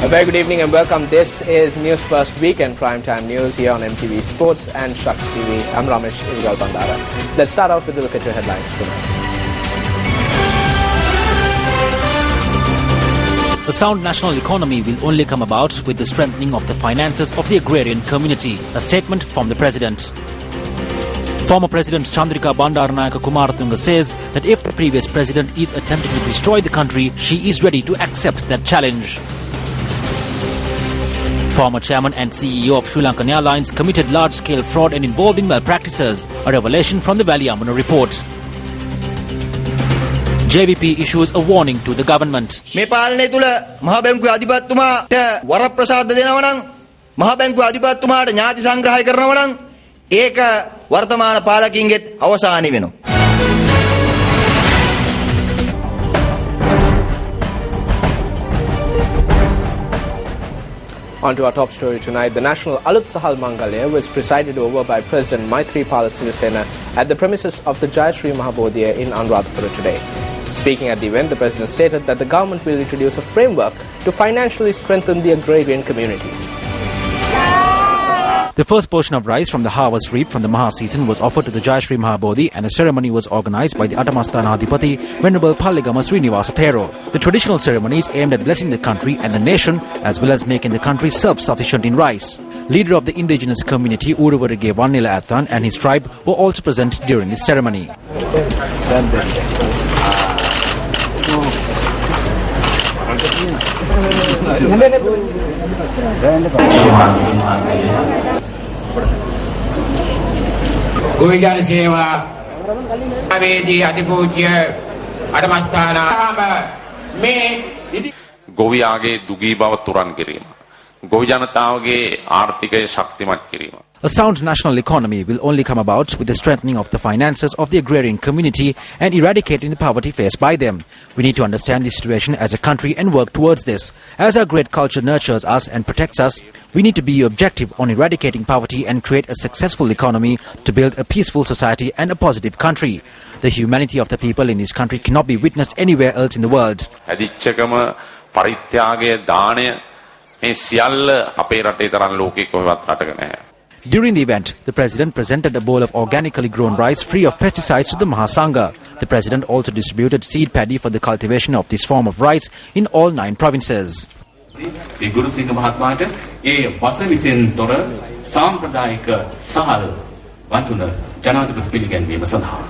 A very good evening and welcome. This is Newsfirst Weekend Primetime News here on MTV Sports and Shakti TV. I'm Ramesh Bandara. Let's start off with a look at your headlines tonight. A sound national economy will only come about with the strengthening of the finances of the agrarian community, a statement from the President. Former President Chandrika Bandaranaike Kumaratunga says that if the previous president is attempting to destroy the country, she is ready to accept that challenge. Former chairman and CEO of Sri Lankan Airlines committed large-scale fraud and involving malpractices, a revelation from the Valiamuna report. JVP issues a warning to the government. මේ පාලනය තුල මහ බැංකුවේ අධිපතිතුමාට වරප්‍රසාද දෙනවා නම් මහ බැංකුවේ අධිපතිතුමාට ඥාති සංග්‍රහය කරනවා නම් ඒක වර්තමාන පාලකින්ගෙත් අවසානය වෙනවා. On to our top story tonight. The National Alut Sahal Mangalya was presided over by President Maithripala Sirisena at the premises of the Jayashree Mahabodhiya in Anuradhapura today. Speaking at the event, the President stated that the government will introduce a framework to financially strengthen the agrarian community. The first portion of rice from the harvest reaped from the Maha season was offered to the Jayashree Mahabodhi, and a ceremony was organized by the Atamasthanaadhipati, Venerable Palligama Srinivasa Thero. The traditional ceremonies aimed at blessing the country and the nation, as well as making the country self-sufficient in rice. Leader of the indigenous community, Uruvarige Vannila Athan, and his tribe were also present during this ceremony. ගෝවිජාන සේවා අවේදී අතිපූජ්‍ය අටමස්ථාන මේ ගෝවියාගේ දුගී බව තුරන් කිරීම ගෝවි ජනතාවගේ ආර්ථිකය ශක්තිමත් කිරීම. A sound national economy will only come about with the strengthening of the finances of the agrarian community and eradicating the poverty faced by them. We need to understand the situation as a country and work towards this. As our great culture nurtures us and protects us, we need to be objective on eradicating poverty and create a successful economy to build a peaceful society and a positive country. The humanity of the people in this country cannot be witnessed anywhere else in the world. හැදිච්චකම පරිත්‍යාගය දාණය මේ සියල්ල අපේ රටේ තරම් ලෝකේ කොහෙවත් රටක නැහැ. During the event, the President presented a bowl of organically grown rice free of pesticides to the Mahasangha. The President also distributed seed paddy for the cultivation of this form of rice in all 9 provinces. Gurusinghe මහත්මයාට ඒ වසවිසෙන් තොර සාම්ප්‍රදායික සහල් වතුන ජනාධිපති පිළිගැන්වීම සඳහා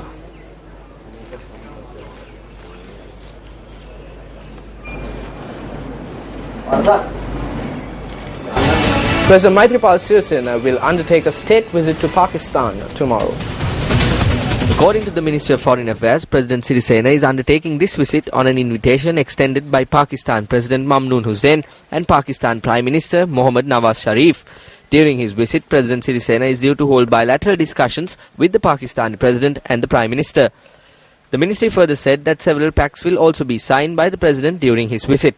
President Maithripala Sirisena will undertake a state visit to Pakistan tomorrow. According to the Ministry of Foreign Affairs, President Sirisena is undertaking this visit on an invitation extended by Pakistan President Mamnoon Hussain and Pakistan Prime Minister Mohammad Nawaz Sharif. During his visit, President Sirisena is due to hold bilateral discussions with the Pakistani President and the Prime Minister. The ministry further said that several pacts will also be signed by the President during his visit.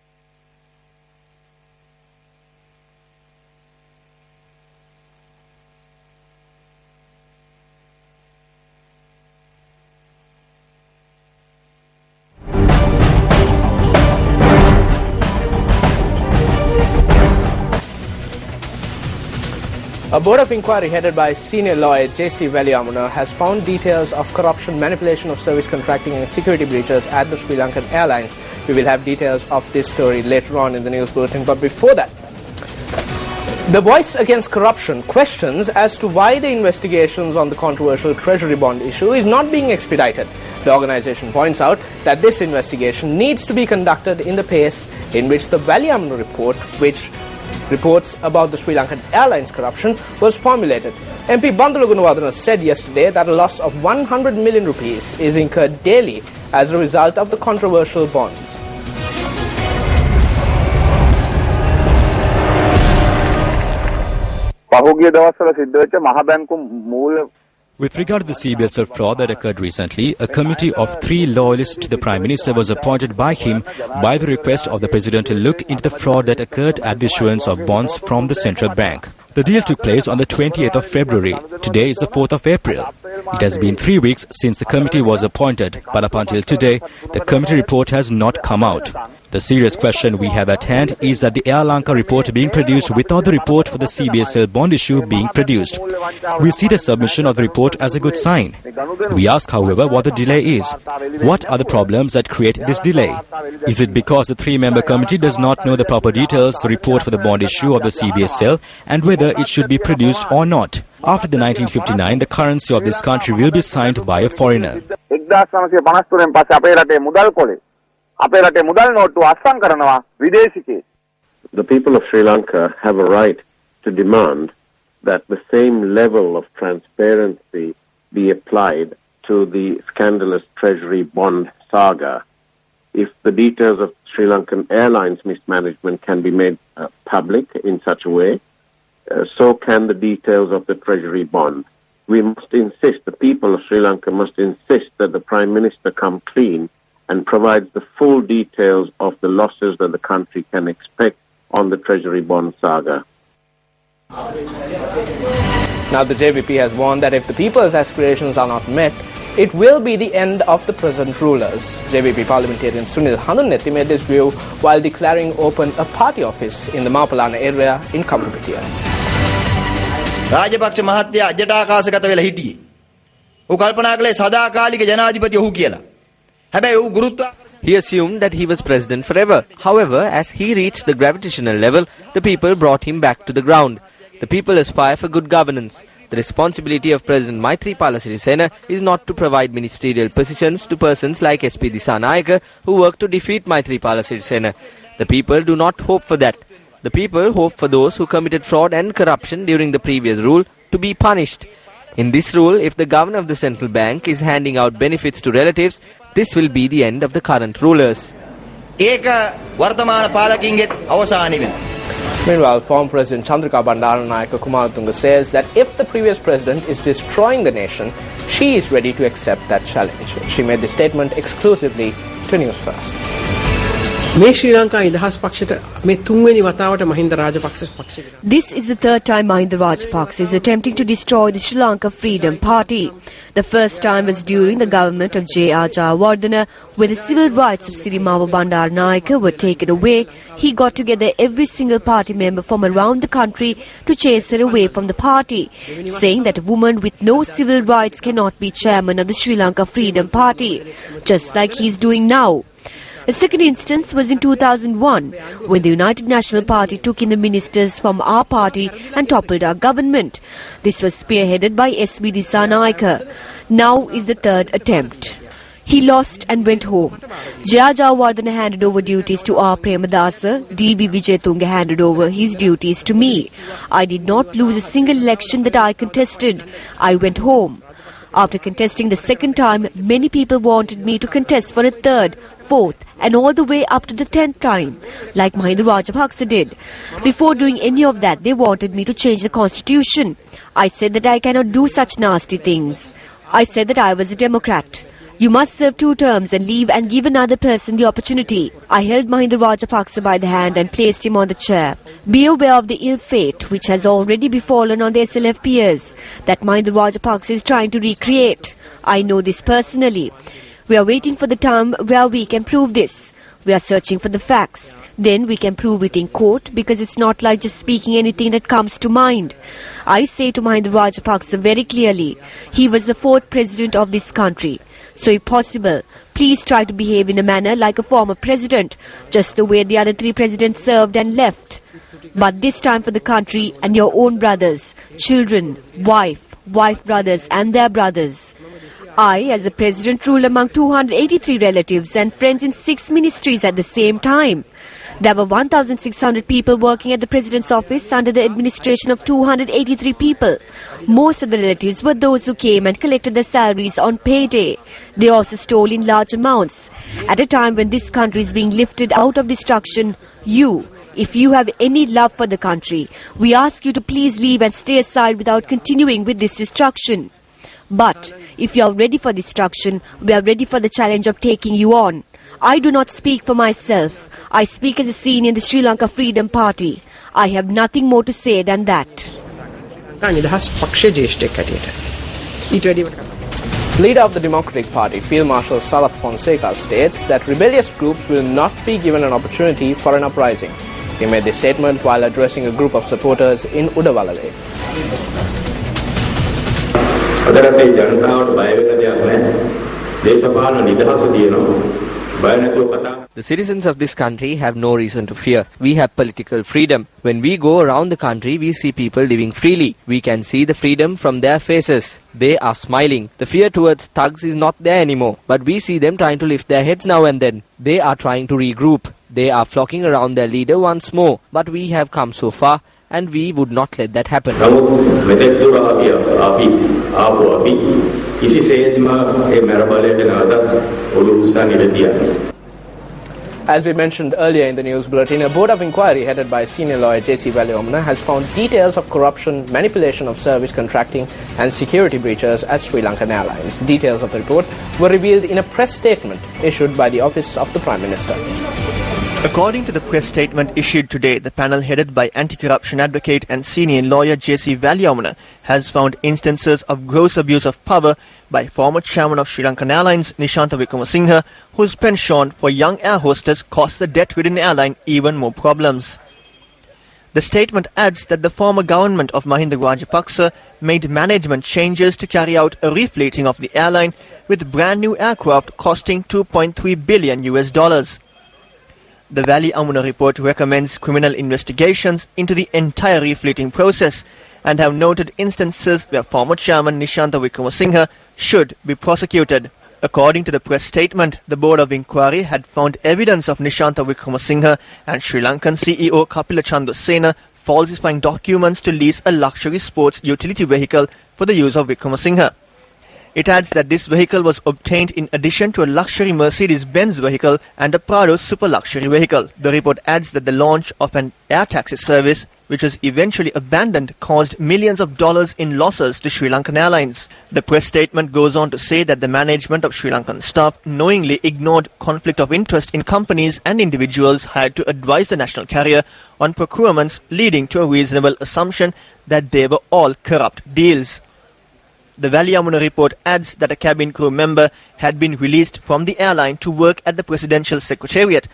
A board of inquiry headed by senior lawyer J.C. Valiamuna has found details of corruption, manipulation of service contracting and security breaches at the Sri Lankan Airlines. We will have details of this story later on in the news bulletin, but before that, the Voice Against Corruption questions as to why the investigations on the controversial treasury bond issue is not being expedited. The organization points out that this investigation needs to be conducted in the pace in which the Valiamuna report, which reports about the Sri Lankan Airlines corruption, was formulated. MP Bandulu Gunawadana said yesterday that a loss of 100 million rupees is incurred daily as a result of the controversial bonds. With regard to the CBSL fraud that occurred recently, a committee of 3 loyalists to the Prime Minister was appointed by him by the request of the President to look into the fraud that occurred at the issuance of bonds from the Central Bank. The deal took place on the 28th of February. Today is the 4th of April. It has been 3 weeks since the committee was appointed, but up until today, the committee report has not come out. The serious question we have at hand is that the Air Lanka report being produced without the report for the CBSL bond issue being produced. We see the submission of the report as a good sign. We ask, however, what the delay is. What are the problems that create this delay? Is it because the three-member committee does not know the proper details, the report for the bond issue of the CBSL, and whether it should be produced or not? After the 1959, the currency of this country will be signed by a foreigner. The people of Sri Lanka have a right to demand that the same level of transparency be applied to the scandalous treasury bond saga. If the details of Sri Lankan Airlines mismanagement can be made public in such a way, so can the details of the treasury bond. We must insist, the people of Sri Lanka must insist that the Prime Minister come clean and provides the full details of the losses that the country can expect on the treasury bond saga. Now the JVP has warned that if the people's aspirations are not met, it will be the end of the present rulers. JVP parliamentarian Sunil Hanunnethi made this view while declaring open a party office in the Mapalana area in Kampupitiya. Rajapaksa මහත්තයා අජටාකාශගත වෙලා හිටියේ. ඌ කල්පනා කළේ සදාකාලික ජනාධිපති ඔහු කියලා. හැබැයි ඌ ගුරුත්වාකර්ෂණ He assumed that he was president forever. However, as he reached the gravitational level, the people brought him back to the ground. The people aspire for good governance. The responsibility of President Maithripala Sirisena is not to provide ministerial positions to persons like SP Disanayake who work to defeat Maithripala Sirisena. The people do not hope for that. The people hope for those who committed fraud and corruption during the previous rule to be punished. In this rule, if the governor of the central bank is handing out benefits to relatives, this will be the end of the current rulers. Meanwhile, former President Chandrika Bandaranayake Kumaratunga says that if the previous president is destroying the nation, she is ready to accept that challenge. She made this statement exclusively to Newsfirst. This is the third time Mahinda Rajapaksa is attempting to destroy the Sri Lanka Freedom Party. The first time was during the government of J.R. Jayawardena, where the civil rights of Sirimava Bandaranayake were taken away. He got together every single party member from around the country to chase her away from the party, saying that a woman with no civil rights cannot be chairman of the Sri Lanka Freedom Party, just like he is doing now. The second instance was in 2001, when the United National Party took in the ministers from our party and toppled our government. This was spearheaded by S.B. Disanayake. Now is the third attempt. He lost and went home. J.R. Jayawardena handed over duties to R. Premadasa. D.B. Wijetunga handed over his duties to me. I did not lose a single election that I contested. I went home. After contesting the second time, many people wanted me to contest for a third, fourth, and all the way up to the 10th time, like Mahinda Rajapaksa did. Before doing any of that, they wanted me to change the constitution. I said that I cannot do such nasty things. I said that I was a Democrat. You must serve 2 terms and leave and give another person the opportunity. I held Mahinda Rajapaksa by the hand and placed him on the chair. Be aware of the ill fate which has already befallen on the SLF peers that Mahinda Rajapaksa is trying to recreate. I know this personally. We are waiting for the time where we can prove this. We are searching for the facts. Then we can prove it in court, because it's not like just speaking anything that comes to mind. I say to Mahinda Rajapaksa very clearly, he was the 4th president of this country. So if possible, please try to behave in a manner like a former president, just the way the other 3 presidents served and left. But this time for the country and your own brothers, children, wife brothers and their brothers. I, as a president, rule among 283 relatives and friends in 6 ministries at the same time. There were 1,600 people working at the President's office under the administration of 283 people. Most of the relatives were those who came and collected their salaries on payday. They also stole in large amounts. At a time when this country is being lifted out of destruction, if you have any love for the country, we ask you to please leave and stay aside without continuing with this destruction. But if you are ready for destruction, we are ready for the challenge of taking you on. I do not speak for myself. I speak as a senior in the Sri Lanka Freedom Party. I have nothing more to say than that. Leader of the Democratic Party, Field Marshal Salat Fonseca, states that rebellious groups will not be given an opportunity for an uprising. He made this statement while addressing a group of supporters in Udawalale. The citizens of this country have no reason to fear. We have political freedom. When we go around the country, we see people living freely. We can see the freedom from their faces. They are smiling. The fear towards thugs is not there anymore. But we see them trying to lift their heads now and then. They are trying to regroup. They are flocking around their leader once more. But we have come so far, and we would not let that happen. As we mentioned earlier in the news bulletin, a board of inquiry headed by senior lawyer J.C. Valiamuna has found details of corruption, manipulation of service contracting and security breaches at Sri Lankan Airlines. Details of the report were revealed in a press statement issued by the Office of the Prime Minister. According to the press statement issued today, the panel headed by anti-corruption advocate and senior lawyer J.C. Valiamuna has found instances of gross abuse of power by former chairman of Sri Lankan Airlines, Nishantha Wickramasinghe, whose pension for young air hostess cost the debt-ridden airline even more problems. The statement adds that the former government of Mahinda Rajapaksa made management changes to carry out a refleeting of the airline with brand new aircraft costing $2.3 billion. The Valiamuna report recommends criminal investigations into the entire refleeting process and have noted instances where former chairman Nishantha Wickramasinghe should be prosecuted. According to the press statement, the Board of Inquiry had found evidence of Nishantha Wickramasinghe and Sri Lankan CEO Kapila Chandrasena falsifying documents to lease a luxury sports utility vehicle for the use of Wickramasinghe. It adds that this vehicle was obtained in addition to a luxury Mercedes-Benz vehicle and a Prado super luxury vehicle. The report adds that the launch of an air taxi service, which was eventually abandoned, caused millions of dollars in losses to Sri Lankan Airlines. The press statement goes on to say that the management of Sri Lankan staff knowingly ignored conflict of interest in companies and individuals hired to advise the national carrier on procurements, leading to a reasonable assumption that they were all corrupt deals. The Valiamuna report adds that a cabin crew member had been released from the airline to work at the Presidential Secretariat,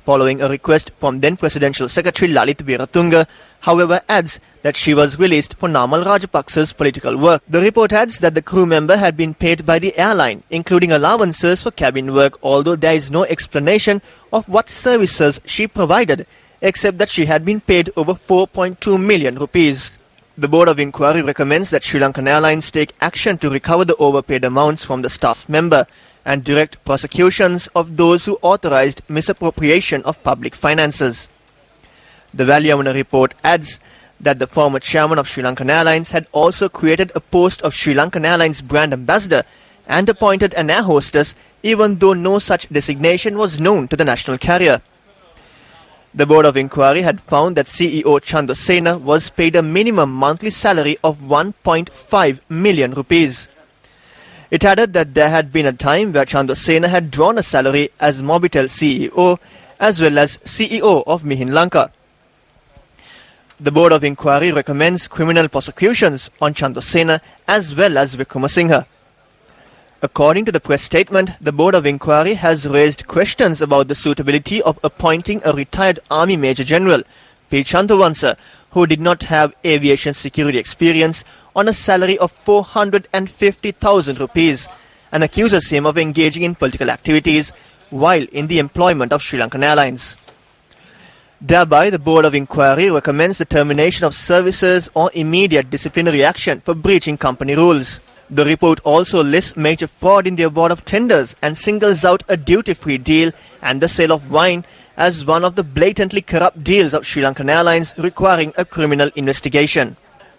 following a request from then Presidential Secretary Lalit Wiratunga, however adds that she was released for Namal Rajapaksa's political work. The report adds that the crew member had been paid by the airline, including allowances for cabin work, although there is no explanation of what services she provided, except that she had been paid over 4.2 million rupees. The Board of Inquiry recommends that Sri Lankan Airlines take action to recover the overpaid amounts from the staff member and direct prosecutions of those who authorized misappropriation of public finances. The Valiamuna report adds that the former chairman of Sri Lankan Airlines had also created a post of Sri Lankan Airlines brand ambassador and appointed an air hostess, even though no such designation was known to the national carrier. The Board of Inquiry had found that CEO Chandrasena was paid a minimum monthly salary of 1.5 million rupees. It added that there had been a time where Chandrasena had drawn a salary as Mobitel CEO as well as CEO of Mihin Lanka. The Board of Inquiry recommends criminal prosecutions on Chandrasena as well as Wickramasinghe. According to the press statement, the Board of Inquiry has raised questions about the suitability of appointing a retired Army Major General, P. Chandravansa, who did not have aviation security experience, on a salary of 450,000 rupees, and accuses him of engaging in political activities while in the employment of Sri Lankan Airlines. Thereby, the Board of Inquiry recommends the termination of services or immediate disciplinary action for breaching company rules. The report also lists major fraud in the award of tenders and singles out a duty-free deal and the sale of wine as one of the blatantly corrupt deals of Sri Lankan Airlines requiring a criminal investigation.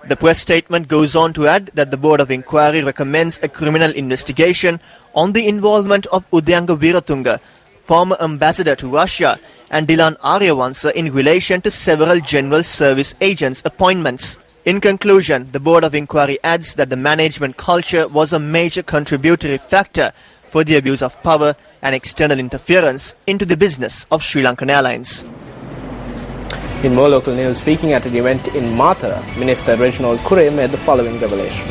The press statement goes on to add that the Board of Inquiry recommends a criminal investigation on the involvement of Udayanga Wiratunga, former ambassador to Russia, and Dilan Aryavansa in relation to several general service agents' appointments. In conclusion, the Board of Inquiry adds that the management culture was a major contributory factor for the abuse of power and external interference into the business of Sri Lankan Airlines. In more local news, speaking at an event in Mathura, Minister Reginald Kure made the following revelation.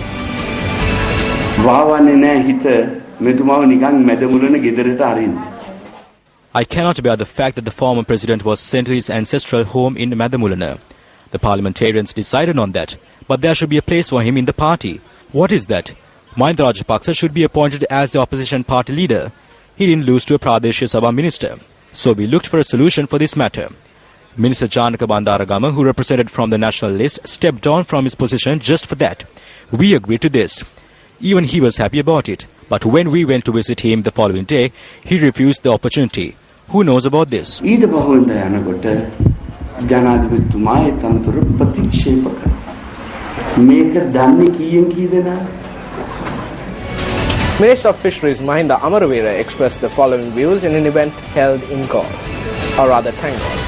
I cannot bear the fact that the former president was sent to his ancestral home in Madamulana. The parliamentarians decided on that, but there should be a place for him in the party. What is that? Mahinda Rajapaksa should be appointed as the opposition party leader. He didn't lose to a Pradesh Sabha minister. So we looked for a solution for this matter. Minister Janaka Bandaragama, who represented from the national list, stepped down from his position just for that. We agreed to this. Even he was happy about it. But when we went to visit him the following day, he refused the opportunity. Who knows about this? Minister of Fisheries Mahinda Amaravira expressed the following views in an event held in Gaul, or rather Tangol.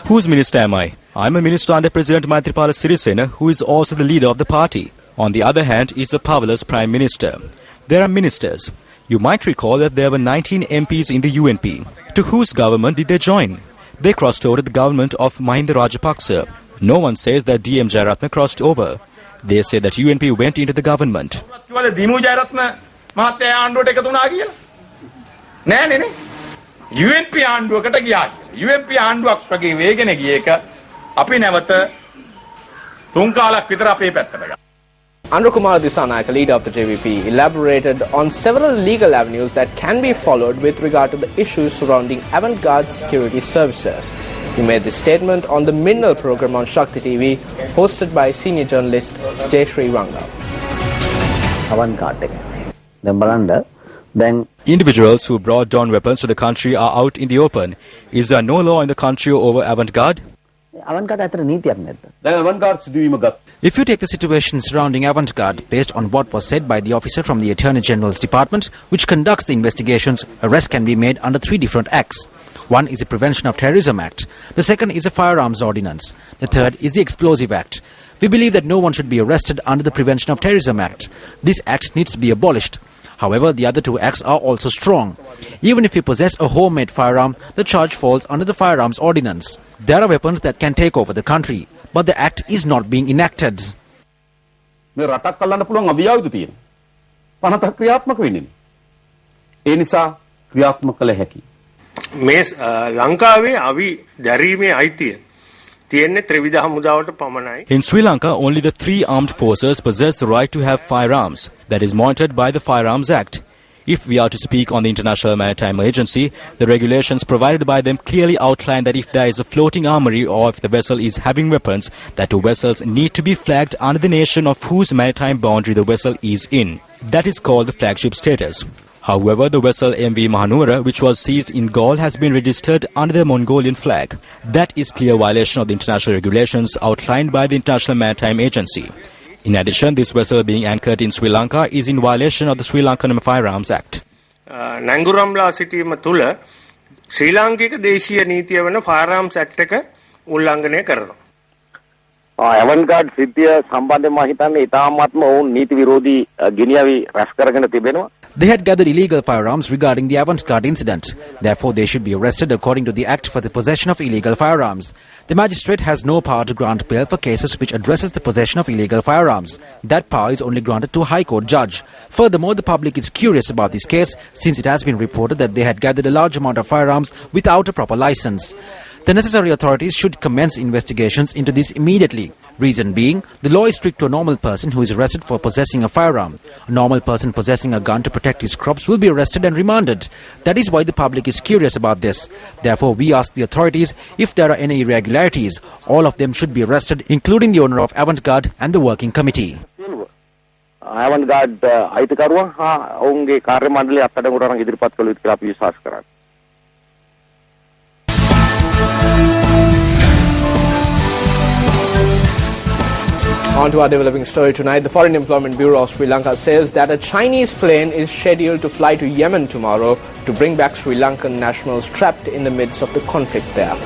Whose minister am I? I am a minister under President Maithripala Sirisena, who is also the leader of the party. On the other hand is the powerless Prime Minister. There are ministers. You might recall that there were 19 MPs in the UNP. To whose government did they join? They crossed over to the government of Mahinda Rajapaksa. No one says that DM Jayaratna crossed over. They say that UNP went into the government. UNP ආණ්ඩුවකට ගියා. UNP ආණ්ඩුවක් වගේ වේගෙන ගිය එක අපි නැවත තුන් කාලක් විතර අපේ පැත්තට ගත්තා. Andrew Kumar Disanayake, leader of the JVP, elaborated on several legal avenues that can be followed with regard to the issues surrounding avant-garde security services. He made this statement on the Minnal program on Shakti TV, hosted by senior journalist Jayashree Ranga. Avant-garde. Individuals who brought down weapons to the country are out in the open. Is there no law in the country over avant-garde? If you take the situation surrounding avant-garde based on what was said by the officer from the Attorney General's Department, which conducts the investigations, arrest can be made under 3 different acts. One is the Prevention of Terrorism Act. The second is the Firearms Ordinance. The third is the Explosive Act. We believe that no one should be arrested under the Prevention of Terrorism Act. This act needs to be abolished. However, the other 2 acts are also strong. Even if you possess a homemade firearm, the charge falls under the Firearms Ordinance. There are weapons that can take over the country, but the act is not being enacted. In Sri Lanka, only the 3 armed forces possess the right to have firearms. That is monitored by the Firearms Act. If we are to speak on the International Maritime Agency, the regulations provided by them clearly outline that if there is a floating armory or if the vessel is having weapons, that 2 vessels need to be flagged under the nation of whose maritime boundary the vessel is in. That is called the flagship status. However, the vessel MV Mahanura, which was seized in Gaul, has been registered under the Mongolian flag. That is clear violation of the international regulations outlined by the International Maritime Agency. In addition, this vessel being anchored in Sri Lanka is in violation of the Sri Lankan Firearms Act. නංගුරම්ලා සිටීම තුළ ශ්‍රී ලාංකික දේශීය නීතිය වන Firearms Act එක උල්ලංඝනය කරනවා. avant-garde සිද්ධිය සම්බන්ධයෙන් මම හිතන්නේ ඉතාමත්ම වුන් නීති විරෝධී ගිනියවි රැස් කරගෙන තිබෙනවා. They had gathered illegal firearms regarding the avant-garde incident. Therefore, they should be arrested according to the Act for the possession of illegal firearms. The magistrate has no power to grant bail for cases which addresses the possession of illegal firearms. That power is only granted to a High Court judge. Furthermore, the public is curious about this case since it has been reported that they had gathered a large amount of firearms without a proper license. The necessary authorities should commence investigations into this immediately. Reason being, the law is strict to a normal person who is arrested for possessing a firearm. A normal person possessing a gun to protect his crops will be arrested and remanded. That is why the public is curious about this. Therefore, we ask the authorities if there are any irregularities. All of them should be arrested, including the owner of avant-garde and the working committee. avant-garde අයිතිකරුවන් හා ඔවුන්ගේ කාර්ය මණ්ඩලය අත්අඩංගුවට අරන් ඉදිරිපත් කළ යුතු කියලා අපි විශ්වාස කරන්නේ. On to our developing story tonight. The Foreign Employment Bureau of Sri Lanka says that a Chinese plane is scheduled to fly to Yemen tomorrow to bring back Sri Lankan nationals trapped in the midst of the conflict there.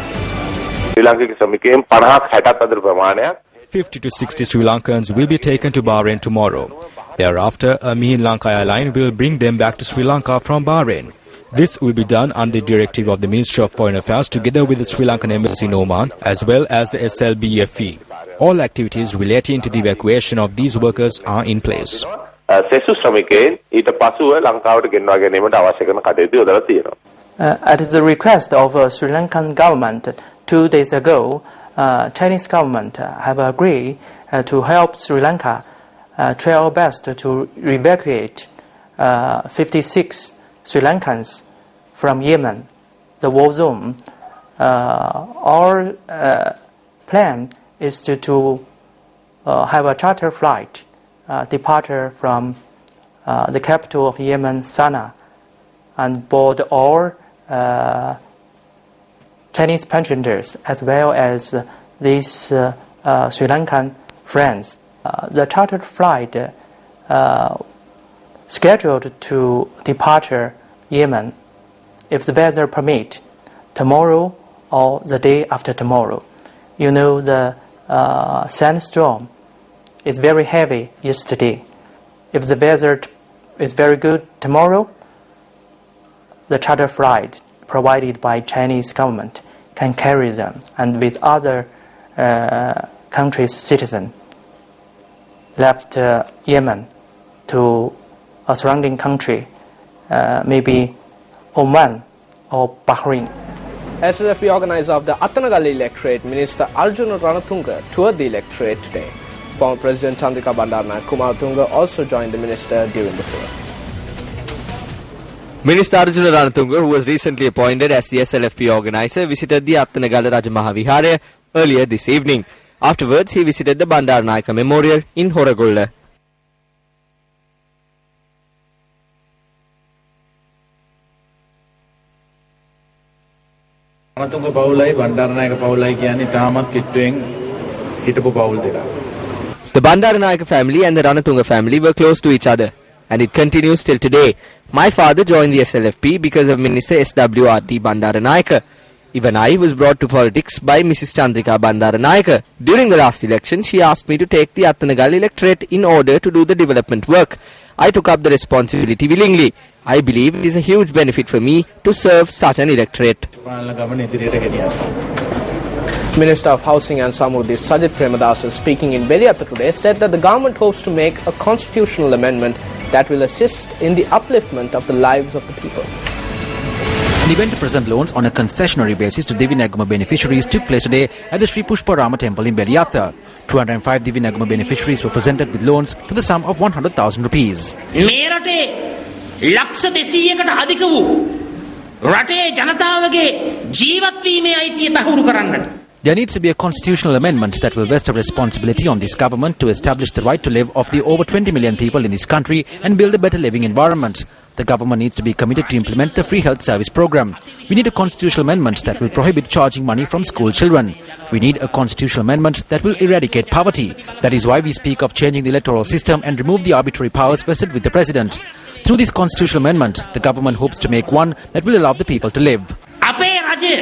50 to 60 Sri Lankans will be taken to Bahrain tomorrow. Thereafter, a Mihin Lanka airline will bring them back to Sri Lanka from Bahrain. This will be done under the directive of the Ministry of Foreign Affairs together with the Sri Lankan Embassy in Oman as well as the SLBFE. All activities relating to the evacuation of these workers are in place. සෙසු ශ්‍රමිකයන් ඊට පසුව ලංකාවට ගෙන්වා ගැනීමට අවශ්‍ය කරන කටයුතු යොදලා තියෙනවා. At the request of Sri Lankan government 2 days ago, Chinese government have agreed to help Sri Lanka try our best to evacuate 56 Sri Lankans from Yemen, the war zone. Our plan is to have a charter flight departure from the capital of Yemen, Sana'a, and board all Chinese passengers as well as these Sri Lankan friends. The chartered flight scheduled to departure Yemen, if the weather permit, tomorrow or the day after tomorrow. You know the sandstorm is very heavy yesterday. If the weather is very good tomorrow, the charter flight provided by Chinese government can carry them, and with other countries' citizens left Yemen to a surrounding country, maybe Oman or Bahrain. SLFP organizer of the Attanagalli electorate, Minister Arjuna Ranatunga, toured the electorate today. Former President Chandrika Bandaranaike Kumaratunga also joined the minister during the tour. Minister Arjuna Ranatunga, who was recently appointed as the SLFP organizer, visited the Attanagalli Rajamaha Vihara earlier this evening. Afterwards, he visited the Bandaranaike Memorial in Horagolla. Ranatunga පවුලයි Bandaranaike පවුලයි කියන්නේ තාමත් කිට්ටුවෙන් හිටපු පවුල් දෙකක්. The Bandaranaike family and the Ranatunga family were close to each other, and it continues till today. My father joined the SLFP because of Minister SWRT Bandaranaike. Even I was brought to politics by Mrs. Chandrika Bandaranaike. During the last election, she asked me to take the Attanagalli electorate in order to do the development work. I took up the responsibility willingly. I believe it is a huge benefit for me to serve such an electorate. Minister of Housing and Samruddhi Sajid Premadasa, speaking in Beliata today, said that the government hopes to make a constitutional amendment that will assist in the upliftment of the lives of the people. An event to present loans on a concessionary basis to Divi Nagama beneficiaries took place today at the Sri Pushparama temple in Beliata. 205 Divi Nagama beneficiaries were presented with loans to the sum of 100,000 rupees. ලක්ෂ 200කට අධික වූ රටේ ජනතාවගේ ජීවත් වීමේ අයිතිය තහවුරු කරන්නට There needs to be a constitutional amendment that will vest a responsibility on this government to establish the right to live of the over 20 million people in this country and build a better living environment. The government needs to be committed to implement the free health service program. We need a constitutional amendment that will prohibit charging money from school children. We need a constitutional amendment that will eradicate poverty. That is why we speak of changing the electoral system and remove the arbitrary powers vested with the president. Through this constitutional amendment, the government hopes to make one that will allow the people to live. අපේ රජය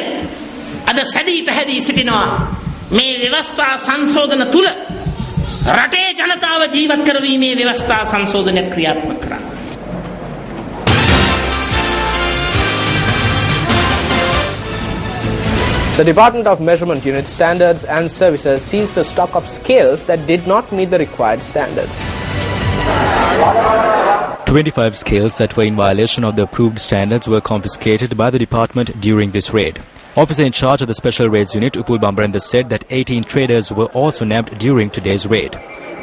අද සැදී පැහැදී සිටිනවා මේ ව්‍යවස්ථා සංශෝධන තුල රටේ ජනතාව ජීවත් කරවීමේ ව්‍යවස්ථා සංශෝධනයක් ක්‍රියාත්මක කරන්න. The Department of Measurement Unit Standards and Services seized a stock of scales that did not meet the required standards. 25 scales that were in violation of the approved standards were confiscated by the department during this raid. Officer in charge of the Special Raids Unit, Upul Bambranda, said that 18 traders were also nabbed during today's raid.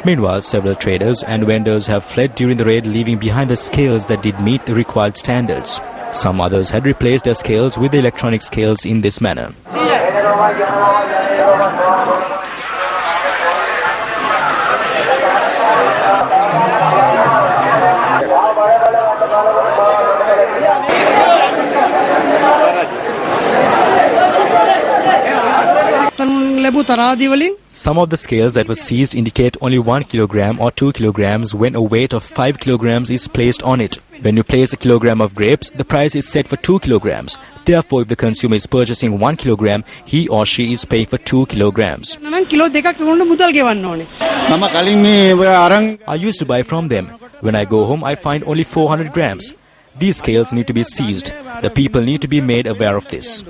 Meanwhile, several traders and vendors have fled during the raid, leaving behind the scales that did meet the required standards. Some others had replaced their scales with the electronic scales in this manner. Some of the scales that were seized indicate only 1 kilogram or 2 kilograms when a weight of 5 kilograms is placed on it. When you place a kilogram of grapes, the price is set for 2 kilograms. Therefore, if the consumer is purchasing 1 kilogram, he or she is paying for 2 kilograms. I used to buy from them. When I go home, I find only 400 grams. These scales need to be seized. The people need to be made aware of this.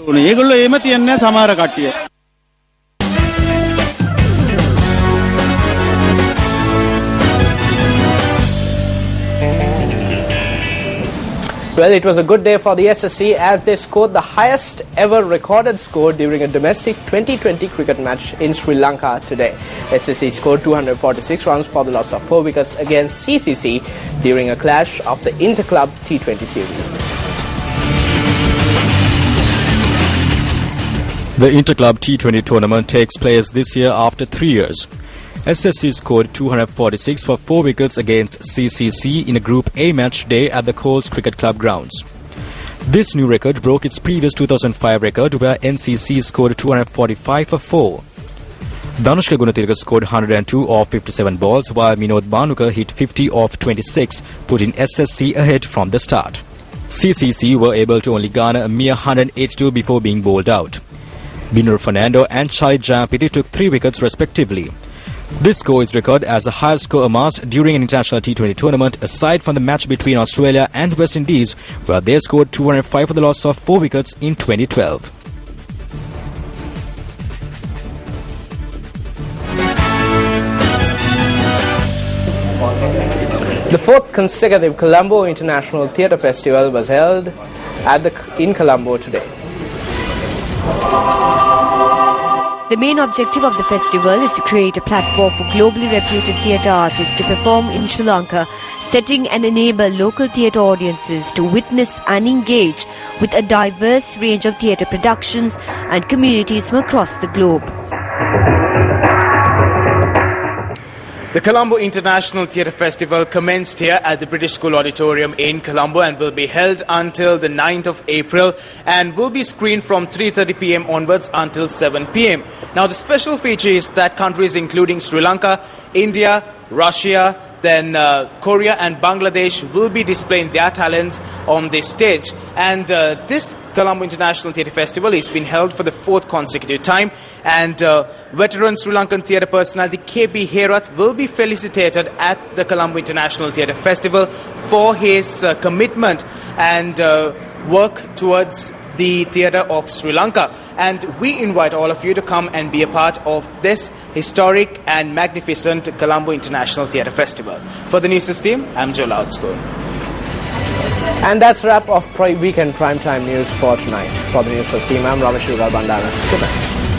Well, it was a good day for the SSC as they scored the highest ever recorded score during a domestic 2020 cricket match in Sri Lanka today. SSC scored 246 runs for the loss of 4 wickets against CCC during a clash of the Inter-Club T20 series. The Inter-Club T20 tournament takes place this year after 3 years. SSC scored 246 for 4 wickets against CCC in a Group A match today at the Coles Cricket Club grounds. This new record broke its previous 2005 record where NCC scored 245 for 4. Danushka Gunathilaka scored 102 off 57 balls while Minod Banuka hit 50 off 26, putting SSC ahead from the start. CCC were able to only garner a mere 182 before being bowled out. Binur Fernando and Chai Jampiti took 3 wickets respectively. This score is recorded as the highest score amassed during an international T20 tournament aside from the match between Australia and West Indies where they scored 205 for the loss of 4 wickets in 2012. The 4th consecutive Colombo International Theatre Festival was held in Colombo today. The main objective of the festival is to create a platform for globally reputed theatre artists to perform in Sri Lanka, setting and enable local theatre audiences to witness and engage with a diverse range of theatre productions and communities from across the globe. The Colombo International Theatre Festival commenced here at the British School Auditorium in Colombo and will be held until the 9th of April and will be screened from 3:30 p.m. onwards until 7 p.m. Now the special feature is that countries including Sri Lanka, India, Russia, then Korea and Bangladesh will be displaying their talents on this stage. And this Colombo International Theatre Festival has been held for the 4th consecutive time. And veteran Sri Lankan theatre personality K.P. Herath will be felicitated at the Colombo International Theatre Festival for his commitment and work towards the theatre of Sri Lanka. And we invite all of you to come and be a part of this historic and magnificent Colombo International Theatre Festival. For the Newsfirst team, I'm Joe Loudscore. And that's a wrap of weekend primetime news for tonight. For the Newsfirst team, I'm Ramesh Bandana. Good night.